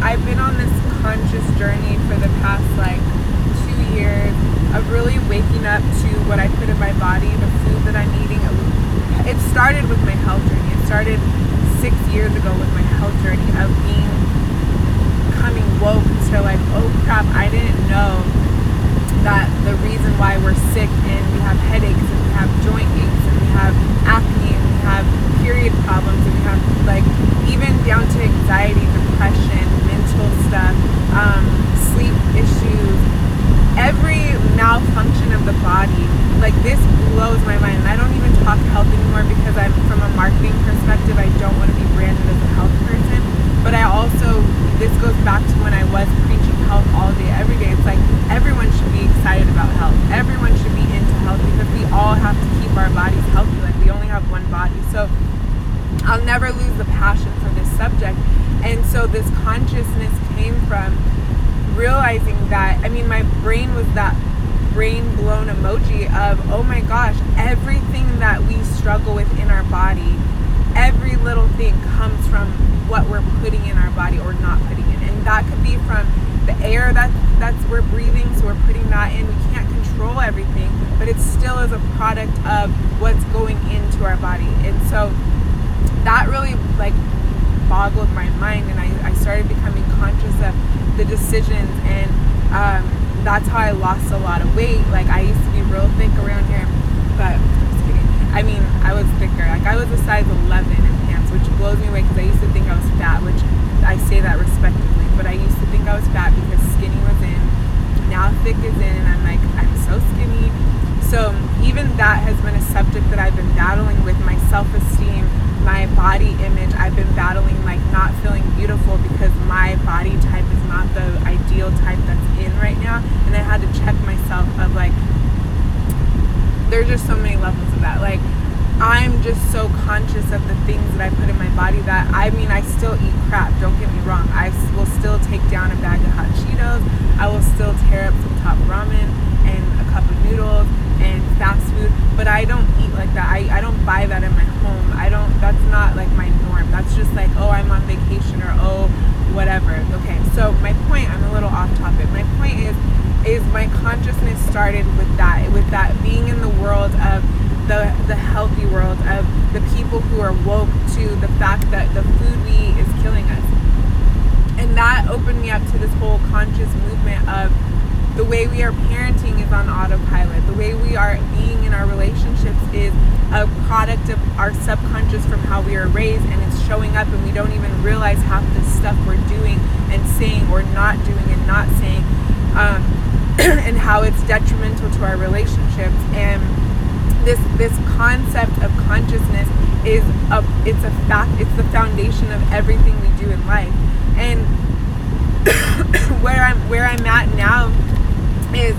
I've been on this conscious journey for the past like 2 years of really waking up to what I put in my body, the food that I'm eating. It started with my health journey. It started 6 years ago with my health journey of becoming woke to like, oh crap, I didn't know that the reason why we're sick and we have headaches and we have joint aches and we have acne and we have period problems and we have like even down to anxiety, depression, mental stuff, sleep issues, every malfunction of the body. Like, this blows my mind. And I don't even talk health anymore because I'm, from a marketing perspective, I don't want to be branded as a health person. But I also, this goes back to when I was preaching health all day, every day. It's like everyone should be excited about health. Everyone should be into health because we all have to keep our bodies healthy. Like, we only have one body. So I'll never lose the passion for this subject. And so this consciousness came from realizing that, I mean, my brain was that brain blown emoji of, oh my gosh, everything that we struggle with in our body, every little thing comes from what we're putting in our body or not putting in. And that could be from the air that's we're breathing, so we're putting that in. We can't control everything, but it still is a product of what's going into our body. And so that really like boggled my mind, and I started becoming conscious of the decisions, and that's how I lost a lot of weight. Like, I used to be real thick around here, but just kidding. I mean, I was thicker. Like, I was a size 11 in pants, which blows me away because I used to think I was fat, which I say that respectively, but I used to think I was fat because skinny was in. Now thick is in, and I'm like, I'm so skinny. So even that has been a subject that I've been battling with, my self-esteem, my body image. I've been battling like not feeling beautiful because my body type is not the ideal type that's in right now. And I had to check myself of like, there's just so many levels of that. Like, I'm just so conscious of the things that I put in my body that, I mean, I still eat crap, don't get me wrong. I will still take down a bag of hot Cheetos. I will still tear up some top ramen and a cup of noodles and fast food, but I don't eat like that. I don't buy that in my home. That's not like my norm. That's just like, oh, I'm on vacation, or oh, whatever. Okay, so my point, I'm a little off topic. My point is my consciousness started with that being in the world of the healthy world of the people who are woke to the fact that the food we eat is killing us. And that opened me up to this whole conscious movement of the way we are parenting is on autopilot. The way we are being in our relationships is a product of our subconscious from how we are raised, and it's showing up, and we don't even realize half the stuff we're doing and saying or not doing and not saying, and how it's detrimental to our relationships. And this concept of consciousness is it's a fact. It's the foundation of everything we do in life. And where I'm at now is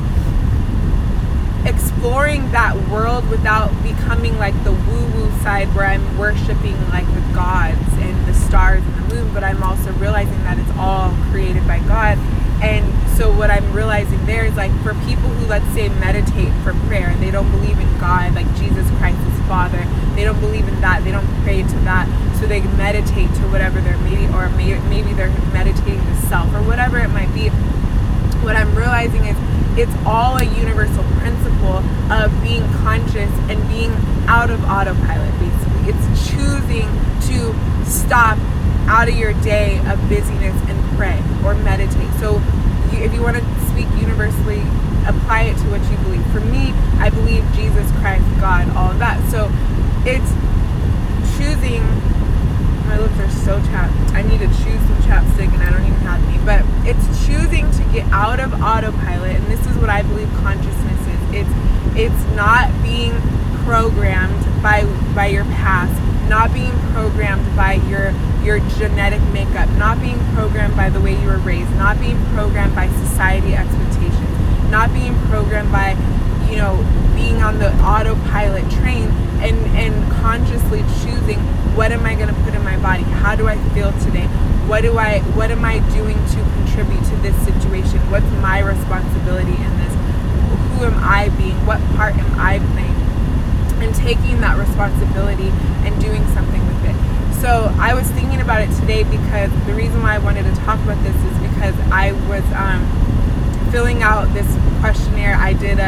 exploring that world without becoming like the woo-woo side where I'm worshiping like the gods and the stars and the moon, but I'm also realizing that it's all created by God. And so what I'm realizing there is, like, for people who, let's say, meditate for prayer and they don't believe in God, like Jesus Christ is Father, they don't believe in that, they don't pray to that, so they meditate to whatever they're maybe they're meditating to self or whatever it might be. What I'm realizing is it's all a universal principle of being conscious and being out of autopilot, basically. It's choosing to stop out of your day of busyness and pray or meditate. So if you want to speak universally, apply it to what you believe. For me, I believe Jesus Christ, God, all of that. So it's choosing. My lips are so chapped. I need to chew some chapstick and I don't even have any. But it's choosing to get out of autopilot, and this is what I believe consciousness is. It's not being programmed by your past, not being programmed by your genetic makeup, not being programmed by the way you were raised, not being programmed by society expectations, not being programmed by, being on the autopilot train, and consciously choosing, what am I going to put in my body? How do I feel today? What am I doing to contribute to this situation? What's my responsibility in this? Who am I being? What part am I playing? And taking that responsibility and doing something with it. So I was thinking about it today because the reason why I wanted to talk about this is because I was filling out this questionnaire. I did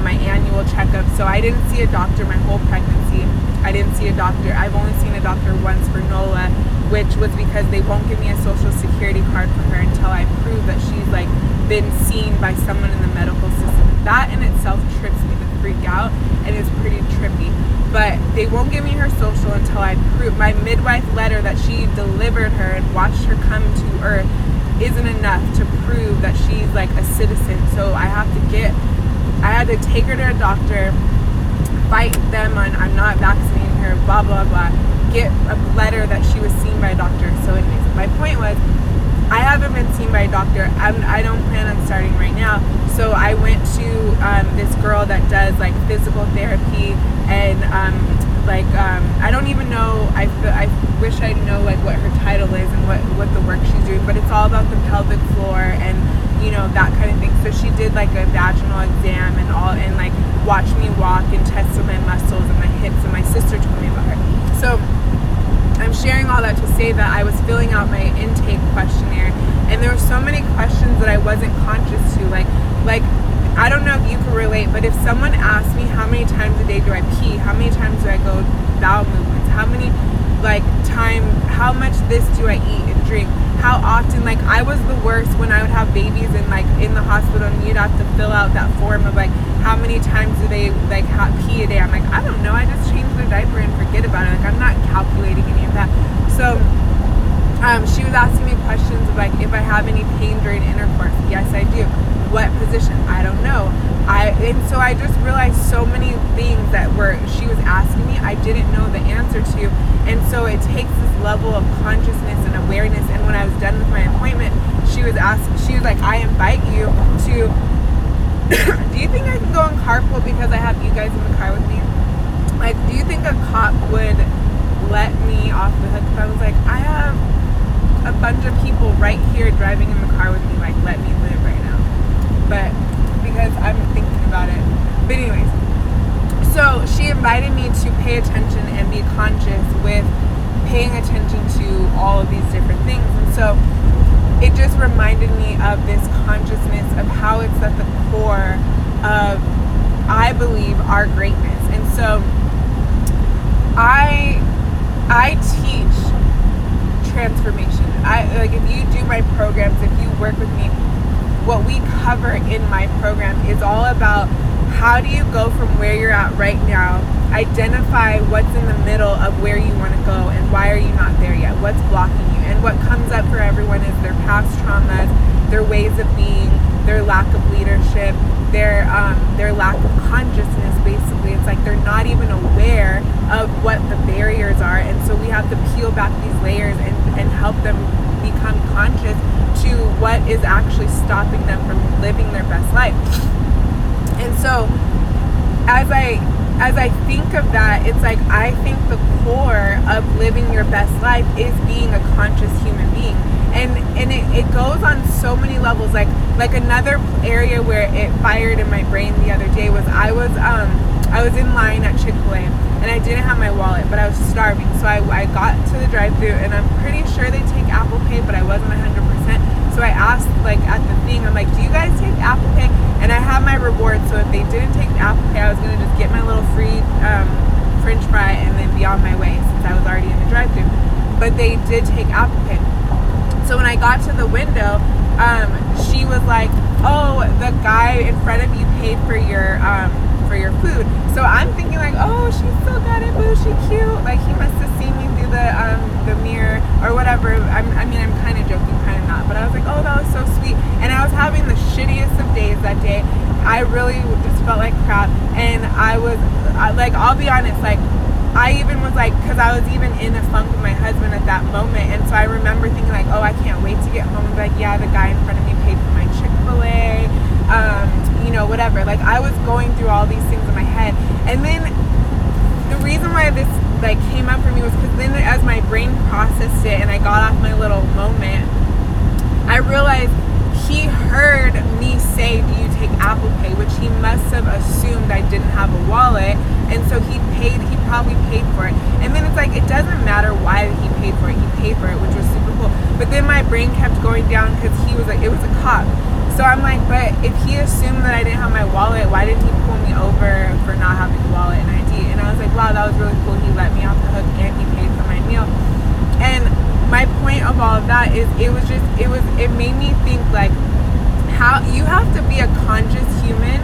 my annual checkup. So I didn't see a doctor my whole pregnancy. I didn't see a doctor. I've only seen a doctor once for Nola, which was because they won't give me a social security card for her until I prove that she's like been seen by someone in the medical system. That in itself trips me to freak out and is pretty trippy. But they won't give me her social until I prove my midwife letter that she delivered her and watched her come to earth isn't enough to prove that she's like a citizen. So I had to take her to a doctor, fight them on I'm not vaccinating her, blah blah blah, get a letter that she was seen by a doctor. So anyways, my point was I haven't been seen by a doctor. I don't plan on starting right now. So I went to this girl that does like physical therapy and I don't even know. I wish I know like what her title is and what the work she's doing. But it's all about the pelvic floor and that kind of thing. So she did like a vaginal exam and like watched me walk and tested my muscles and my hips. And my sister told me about her. So I'm sharing all that to say that I was filling out my intake questionnaire and there were so many questions that I wasn't conscious to. Like I don't know if you can relate, but if someone asked me how many times a day do I pee, how many times do I go bowel movements, how much this do I eat and drink, how often, like I was the worst when I would have babies and like in the hospital and you'd have to fill out that form of like how many times do they like pee a day. I'm like, I don't know, I just change their diaper and forget about it. Like I'm not calculating any of that. So she was asking me questions of like if I have any pain during intercourse. Yes, I do. What position? I don't know. And so I just realized so many things that she was asking me I didn't know the answer to. And so it takes this level of consciousness and awareness. And when I was done with my appointment, she was like, I invite you to do you think I can go in carpool because I have you guys in the car with me? Like, do you think a cop would let me off the hook? If I was like, I have a bunch of people right here driving in the car with me, like let me live right now. But because I'm thinking about it. But anyways, so she invited me to pay attention and be conscious with paying attention to all of these different things. And so it just reminded me of this consciousness of how it's at the core of, I believe, our greatness. And so I teach transformation. Like if you do my programs, if you work with me, what we cover in my program is all about how do you go from where you're at right now, identify what's in the middle of where you want to go and why are you not there yet, what's blocking you. And what comes up for everyone is their past traumas, their ways of being, their lack of leadership, their lack of consciousness. Basically, it's like they're not even aware of what the barriers are. And so we have to peel back these layers and help them become conscious to what is actually stopping them from living their best life. And so as I think of that, it's like I think the core of living your best life is being a conscious human being. And it goes on so many levels. Like another area where it fired in my brain the other day was I was in line at Chick-fil-A and I didn't have my wallet, but I was starving. So I got to the drive-thru and I'm pretty sure they take Apple Pay, but I wasn't 100%. So I asked like at the thing, I'm like, do you guys take Apple Pay? And I have my reward. So if they didn't take Apple Pay, I was going to just get my little free French fry and then be on my way since I was already in the drive-thru. But they did take Apple Pay. So when I got to the window, she was like, oh, the guy in front of you paid for your food. So I'm thinking like, oh, she's so good and boo, she cute. Like he must have seen me through the mirror or whatever. I'm kind of joking, kind of not. But I was like, oh, that was so sweet. And I was having the shittiest of days that day. I really just felt like crap. And I'll be honest, like I even was like, because I was even in a funk with my husband at that moment. And so I remember thinking like, oh, I can't wait to get home and be like, yeah, the guy in front of me paid for my Chick-fil-A, whatever. Like I was going through all these things in my head. And then the reason why this like came up for me was because then as my brain processed it and I got off my little moment, I realized he heard me say, do you take Apple Pay? which he must have assumed I didn't have a wallet, and so he probably paid for it. And then it's like, it doesn't matter why he paid for it, which was super cool. But then my brain kept going down because he was like, it was a cop. So I'm like, but if he assumed that I didn't have my wallet, why didn't he pull me over for not having a wallet and ID? And I was like, wow, that was really cool. He let me off the hook and he paid for my meal. And my point of all of that is it made me think, like, how you have to be a conscious human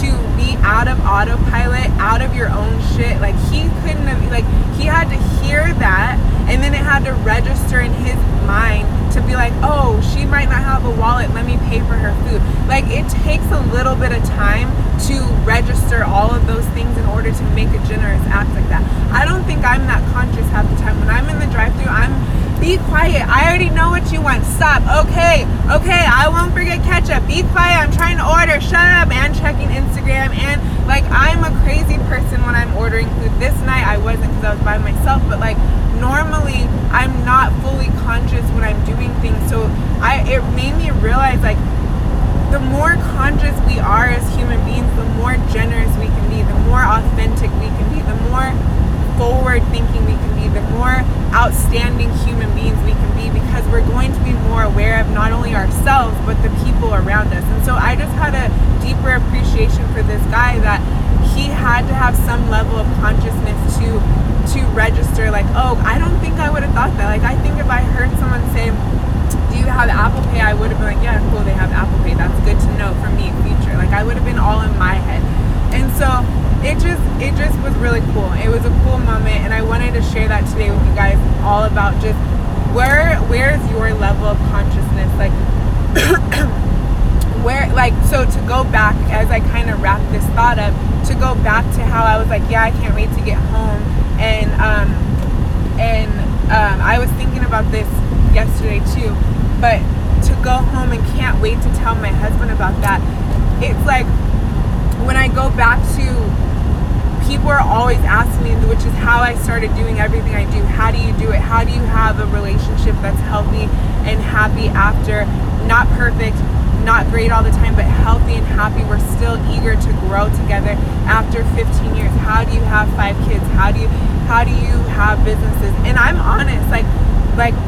to be out of autopilot, out of your own shit. Like, he couldn't have, like, he had to hear that, and then it had to register in his mind to be like, oh, she might not have a wallet, let me pay for her food. Like, it takes a little bit of time to register all of those things in order to make a generous act like that. I don't think I'm that conscious half the time. When I'm in the drive-thru, be quiet. I already know what you want. Stop. Okay, I won't forget ketchup. Be quiet. I'm trying to order. Shut up. And checking Instagram. And, like, I'm a crazy person when I'm ordering food. This night I wasn't because I was by myself, but, like, normally I'm not fully conscious when I'm doing things. So it made me realize, like, the more conscious we are as human beings, the more generous we can be, the more authentic we can be, the more forward thinking we can be, the more outstanding human beings we can be, because we're going to be more aware of not only ourselves but the people around us. And so I just had a deeper appreciation for this guy, that he had to have some level of consciousness to register, like, oh, I don't think I would have thought that. Like, I think if I heard someone say, do you have Apple Pay, I would have been like, yeah, cool, they have Apple Pay, that's good to know for me in future. Like, I would have been all in my head. And so it just was really cool. It was a cool moment, and I wanted to share that today with you guys, all about just where's your level of consciousness, like where, like, so to go back, as I kind of wrap this thought up, to go back to how I was like, yeah, I can't wait to get home, and I was thinking about this yesterday too, but to go home and can't wait to tell my husband about that. It's like, when I go back to, people are always asking me, which is how I started doing everything I do. How do you do it? How do you have a relationship that's healthy and happy after, not perfect, not great all the time, but healthy and happy? We're still eager to grow together after 15 years. How do you have 5 kids? How do you have businesses? And I'm honest, like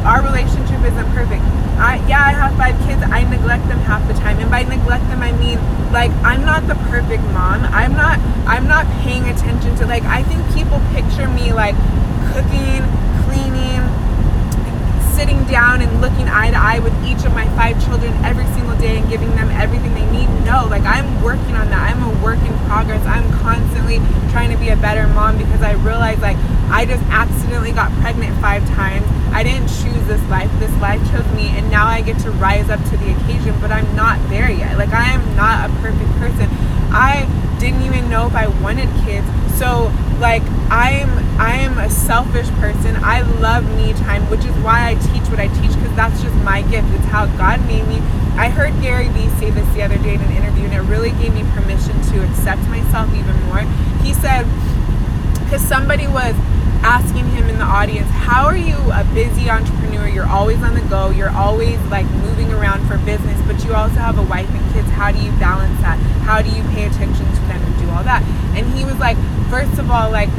our relationship isn't perfect. I have 5 kids. I neglect them half the time, and by neglect them, I mean, like, I'm not the perfect mom. I'm not paying attention to, like, I think people picture me like cooking, cleaning, sitting down and looking eye to eye with each of my 5 children every single day and giving them everything they need. No, like, I'm working on that. I'm a work in progress. I'm constantly trying to be a better mom, because I realized, like, I just accidentally got pregnant 5 times. I didn't choose this life. This life chose me, and now I get to rise up to the occasion, but I'm not there yet. Like, I am not a perfect person. I didn't even know if I wanted kids. So, like, I am a selfish person. I love me time, which is why I teach what I teach, because that's just my gift. It's how God made me. I heard Gary Vee say this the other day in an interview, and it really gave me permission to accept myself even more. He said, because somebody was asking him in the audience, how are you a busy entrepreneur? You're always on the go. You're always, like, moving around for business, but you also have a wife and kids. How do you balance that? How do you pay attention to them and do all that? And he was like, first of all, like,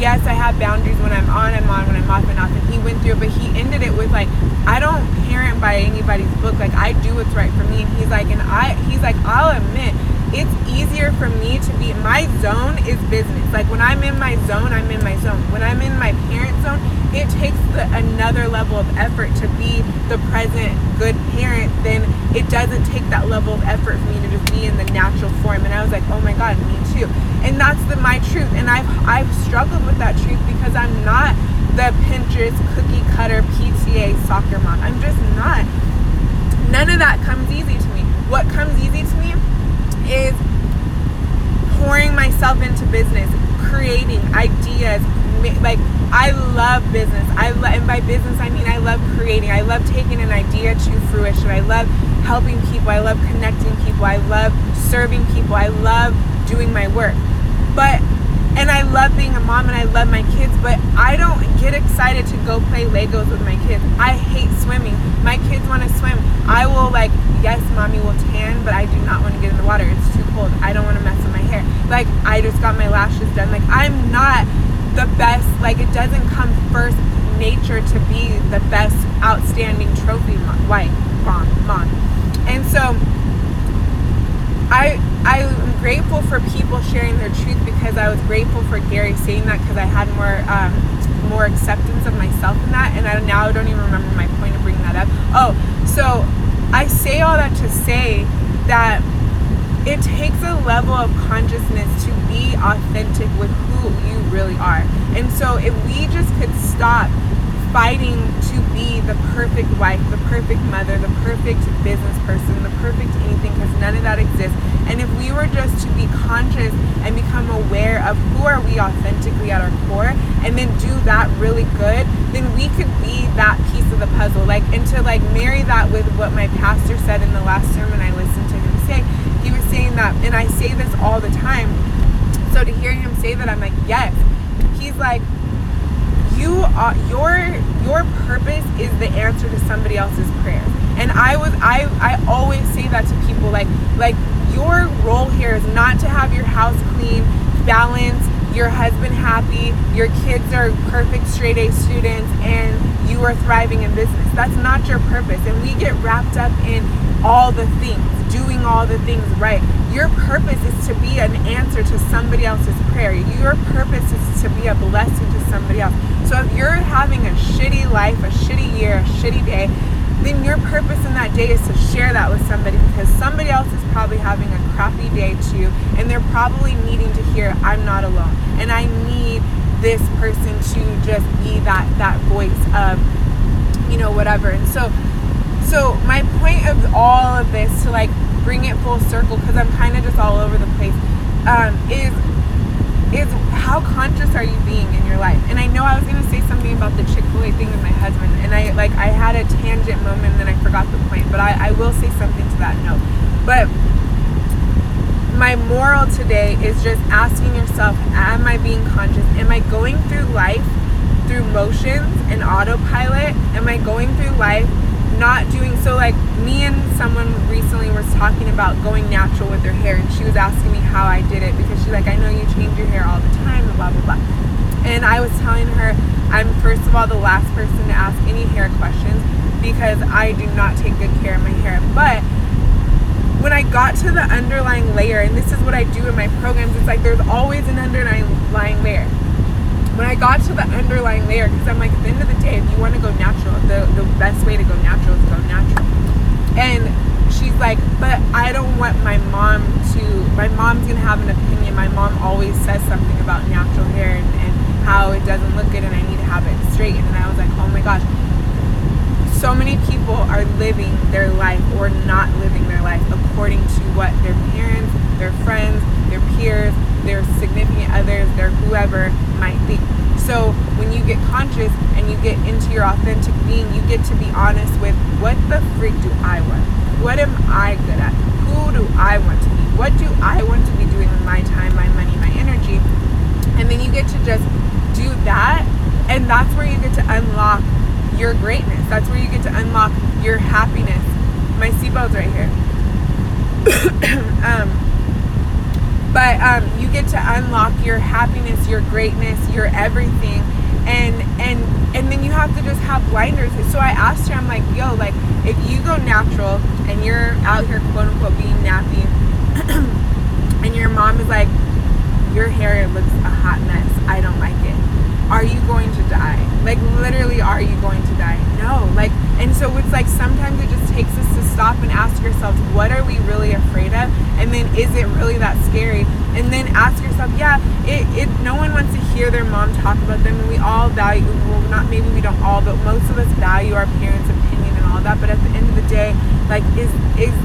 yes, I have boundaries. When I'm on, I'm on. When I'm off, I'm off. And he went through it, but he ended it with, like, I don't parent by anybody's book. Like, I do what's right for me. And he's like, I'll admit, it's easier for me to be, my zone is business. Like, when I'm in my zone, I'm in my zone. When I'm in my parent zone, it takes another level of effort to be the present good parent. Then it doesn't take that level of effort for me to just be in the natural form. And I was like, oh my God, me too. And that's my truth. And I've struggled with that truth, because I'm not the Pinterest cookie cutter PTA soccer mom. I'm just not. None of that comes easy to me. What comes easy to me is pouring myself into business, creating ideas. Like, I love business. And by business, I mean I love creating. I love taking an idea to fruition. I love helping people. I love connecting people. I love serving people. I love doing my work. And I love being a mom, and I love my kids, but I don't get excited to go play Legos with my kids. I hate swimming. My kids want to swim. I will like, yes, mommy will tan, but I do not want to get in the water. It's too cold. I don't want to mess with my hair. Like, I just got my lashes done. Like, I'm not the best. Like, it doesn't come first nature to be the best outstanding trophy mom. And so I'm grateful for people sharing their truth, because I was grateful for Gary saying that, because I had more acceptance of myself in that. And I don't even remember my point of bringing that up. Oh, so I say all that to say that it takes a level of consciousness to be authentic with who you really are. And so if we just could stop fighting to be the perfect wife, the perfect mother, the perfect business person, the perfect anything, because none of that exists. And if we were just to be conscious and become aware of who are we authentically at our core, and then do that really good, then we could be that piece of the puzzle. Like, and to like marry that with what my pastor said in the last sermon I listened to him say. He was saying that, and I say this all the time, so to hear him say that, I'm like, yes. He's like, you are, your purpose is the answer to somebody else's prayer. And I always say that to people, like your role here is not to have your house clean, balanced, your husband happy, your kids are perfect straight A students, and you are thriving in business. That's not your purpose. And we get wrapped up in all the things, doing all the things right. Your purpose is to be an answer to somebody else's prayer. Your purpose is to be a blessing to somebody else. So if you're having a shitty life, a shitty year, a shitty day, then your purpose in that day is to share that with somebody, because somebody else is probably having a crappy day too, and they're probably needing to hear, I'm not alone, and I need this person to just be that voice of, whatever. And so my point of all of this, to like bring it full circle, because I'm kind of just all over the place, is how conscious are you being in your life? And I know I was going to say something about the Chick-fil-A thing with my husband, and I had a tangent moment and then I forgot the point, but I will say something to that note. But my moral today is just asking yourself, am I being conscious? Am I going through life through motions and autopilot? Am I going through life not doing, so like me and someone recently was talking about going natural with their hair, and she was asking me how I did it, because she's like, I know you change your hair all the time and blah blah blah. And I was telling her, I'm first of all the last person to ask any hair questions, because I do not take good care of my hair. But when I got to the underlying layer, and this is what I do in my programs, it's like there's always an underlying layer. When I got to the underlying layer, because I'm like, at the end of the day, if you want to go natural, the best way to go natural is go natural. And she's like, but I don't want my mom's going to have an opinion. My mom always says something about natural hair and how it doesn't look good and I need to have it straightened. And I was like, oh my gosh. So many people are living their life or not living their life according to what their parents, their friends, their peers, their significant others, their whoever might think. So when you get conscious and you get into your authentic being, you get to be honest with, what the freak do I want? What am I good at? Who do I want to be? What do I want to be doing with my time, my money, my energy? And then you get to just do that, and that's where you get to unlock your greatness. That's where you get to unlock your happiness. My seatbelt's right here. But you get to unlock your happiness, your greatness, your everything, and then you have to just have blinders. So I asked her, I'm like, yo, like, if you go natural and you're out here quote unquote being nappy, and your mom is like, your hair looks a hot mess, I don't like it, are you going to die? Like, literally, are you going to die? No. Like, and so it's like sometimes it just takes us to stop and ask ourselves, what are we really afraid of? And then, is it really that scary? And then ask yourself, yeah, no one wants to hear their mom talk about them, and we all value, well, not maybe we don't all, but most of us value our parents' opinion and all that. But at the end of the day, like, is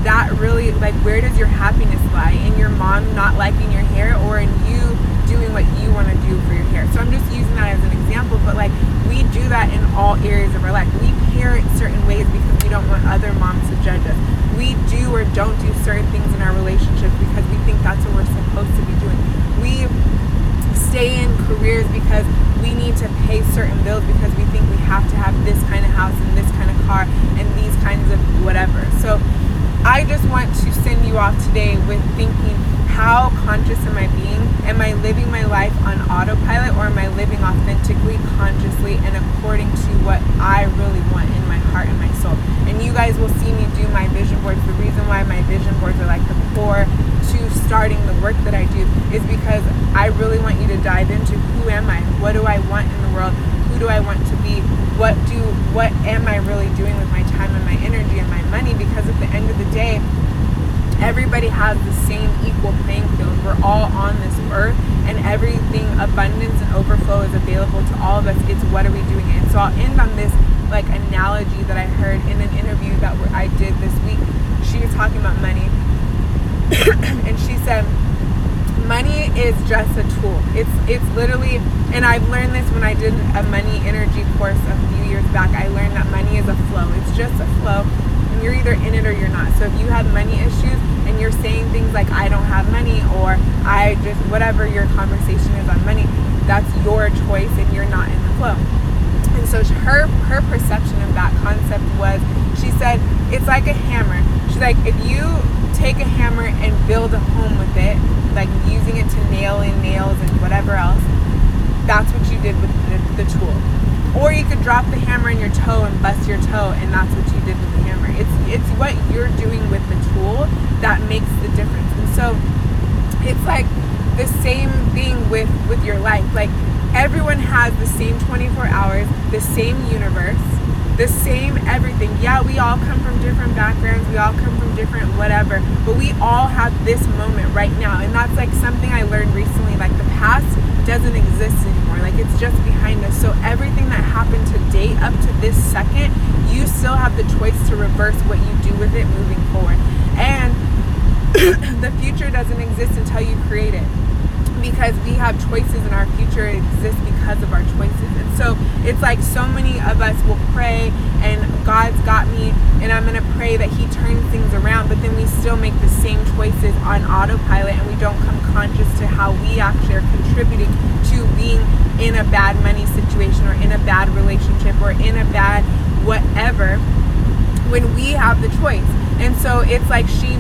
that really, like, where does your happiness lie? In your mom not liking your hair, or in you doing what you want to do for your hair? So I'm just using that as an example, but like, we do that in all areas of our life. We parent certain ways because we don't want other moms to judge us. We do or don't do certain things in our relationships because we think that's what we're supposed to be doing. We stay in careers because we need to pay certain bills because we think we have to have this kind of house and this kind of car and these kinds of whatever. so I just want to send you off today with thinking, how conscious am I being? Am I living my life on autopilot, or am I living authentically, consciously, and according to what I really want in my heart and my soul? And you guys will see me do my vision boards. The reason why my vision boards are like the core to starting the work that I do is because I really want you to dive into, who am I? What do I want in the world? Who do I want to be? What am I really doing with my time and my energy and my money? Because at the end of the day, everybody has the same equal playing field. We're all on this earth, and everything, abundance and overflow, is available to all of us. It's what are we doing it? And so I'll end on this like analogy that I heard in an interview that I did this week. She was talking about money, and she said, money is just a tool. It's literally, and I've learned this when I did a money energy course a few years back. I learned that money is a flow. It's just a flow. And you're either in it or you're not. So if you have money issues and you're saying things like, I don't have money, or I just, whatever your conversation is on money, that's your choice and you're not in the flow. And so her perception of that concept was, she said, it's like a hammer. She's like, if you take a hammer and build a home with it, like using it to nail in nails and whatever else, that's what you did with the tool. Or you could drop the hammer in your toe and bust your toe, and that's what you did with the hammer. It's what you're doing with the tool that makes the difference. And so it's like the same thing with your life. Like, everyone has the same 24 hours, the same universe, the same everything. Yeah, we all come from different backgrounds, we all come from different whatever, but we all have this moment right now. And that's like something I learned recently. Like, the past doesn't exist anymore. Like, it's just behind us. So everything that happened to date up to this second, you still have the choice to reverse what you do with it moving forward. And the future doesn't exist until you create it, because we have choices, and our future exists because of our choices. And so it's like, so many of us will pray and God's got me, and I'm going to pray that he turns things around, but then we still make the same choices on autopilot, and we don't come conscious to how we actually are contributing to being in a bad money situation, or in a bad relationship, or in a bad whatever, when we have the choice. And so it's like she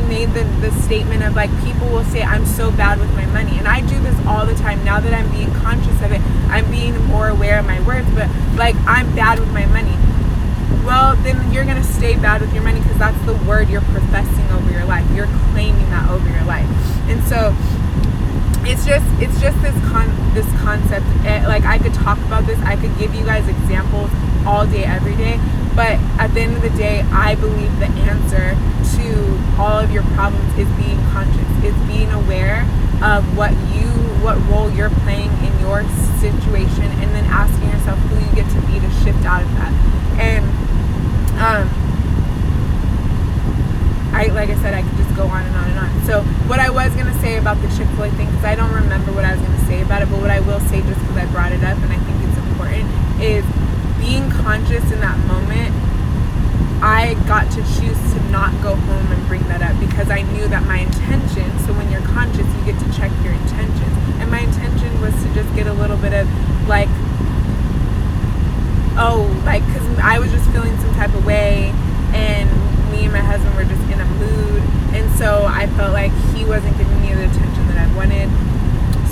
made the statement of like, people will say, I'm so bad with my money. And I do this all the time. Now that I'm being conscious of it, I'm being more aware of my words, but like, I'm bad with my money. Well, then you're going to stay bad with your money, because that's the word you're professing over your life. You're claiming that over your life. And so it's just this concept. Like, I could talk about this. I could give you guys examples all day, every day. But at the end of the day, I believe the answer to all of your problems is being conscious. It's being aware of what role you're playing in your situation, and then asking yourself who you get to be to shift out of that. And like I said, I could just go on and on and on. So what I was going to say about the Chick-fil-A thing, because I don't remember what I was going to say about it, but what I will say, just because I brought it up and I think it's important, is being conscious in that moment. I got to choose to not go home and bring that up, because I knew that my intention, so when you're conscious, you get to check your intentions. And my intention was to just get a little bit of like, because I was just feeling some type of way, and me and my husband were just in a mood, and so I felt like he wasn't giving me the attention that I wanted.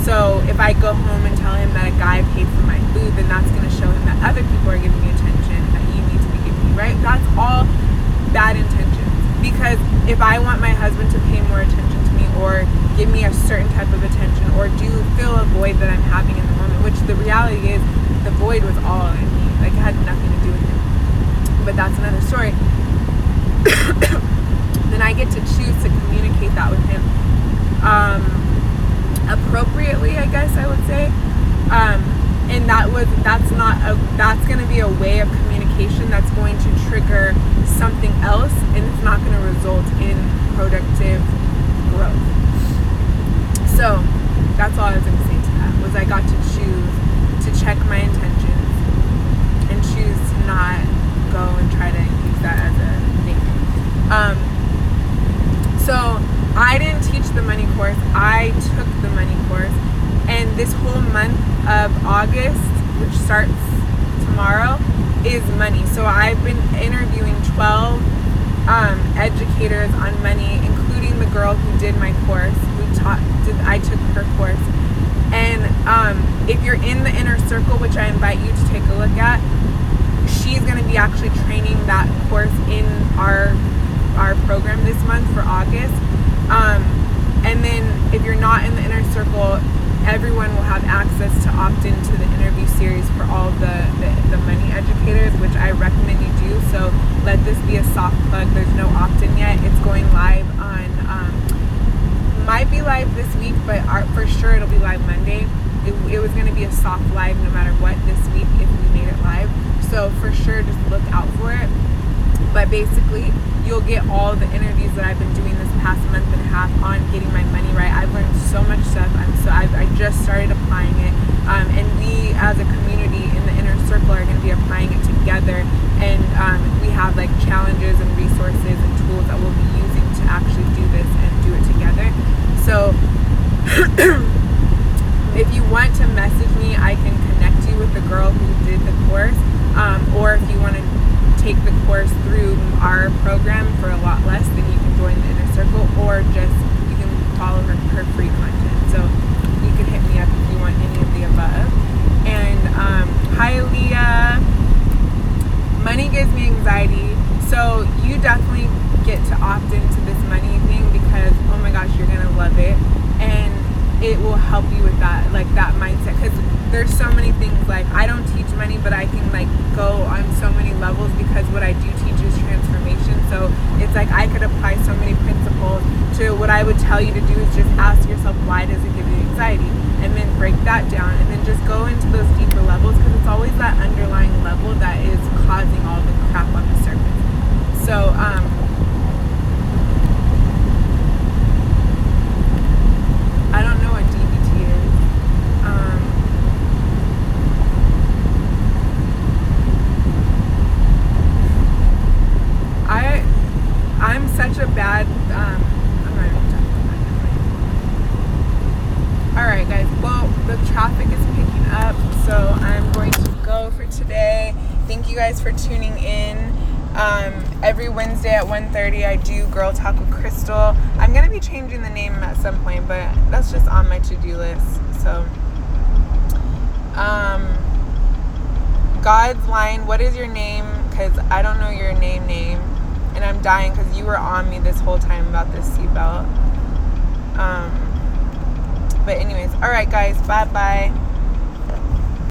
So if I go home and tell him that a guy paid for my food, then that's going to show him that other people are giving me attention that you need to be giving me, right? That's all bad intentions. Because if I want my husband to pay more attention to me, or give me a certain type of attention, or do fill a void that I'm having in the moment, which the reality is, the void was all in me. Like, it had nothing to do with him. But that's another story. Then I get to choose to communicate that with him. Appropriately, I guess I would say, and that's going to be a way of communication that's going to trigger something else, and it's not going to result in productive growth. So that's all I was going to say to that, was I got to choose to check my intentions and choose to not go and try to use that as a thing. So I didn't teach the money course, I took the money course, and this whole month of August, which starts tomorrow, is money. So I've been interviewing 12 educators on money, including the girl who did my course, I took her course. And if you're in the inner circle, which I invite you to take a look at, she's going to be actually training that course in our program this month for August. And then if you're not in the inner circle, everyone will have access to opt into the interview series for all the money educators, which I recommend you do. So let this be a soft plug. There's no opt-in yet. It's going live on, might be live this week, but for sure it'll be live Monday. It was going to be a soft live no matter what this week if we made it live. So for sure, just look out for it. But basically, you'll get all the interviews that I've been doing this past month and a half on getting my money right. I've learned so much stuff. I just started applying it. And we as a community in the inner circle are going to be applying it together. And we have like challenges and resources and tools that we'll be using to actually do this and do it together. So if you want to message me, I can connect you with the girl who did the course. Or if you want to take the course through our program for a lot less, then you can join the inner circle, or just you can follow her free content. So you can hit me up if you want any of the above. And hi Leah, money gives me anxiety. So you definitely get to opt into this money thing because oh my gosh, you're gonna love it, and it will help you with that, like that mindset. Because there's so many things, like I don't teach money, but I can like go on so many levels because what I do teach is transformation. So it's like I could apply so many principles to what I would tell you to do is just ask yourself, why does it give you anxiety? And then break that down and then just go into those deeper levels, because it's always that underlying level that is causing all the crap on the surface. So I don't know what DBT is. I'm such a bad, I'm not even talking about that. Alright guys, well, the traffic is picking up, so I'm going to go for today. Thank you guys for tuning in. Every Wednesday at 1:30 I do Girl Talk with Kristel. I'm going to be changing the name at some point, but that's just on my to-do list. So, God's line, what is your name? Because I don't know your name. And I'm dying because you were on me this whole time about this seatbelt. But anyways, alright guys, bye-bye.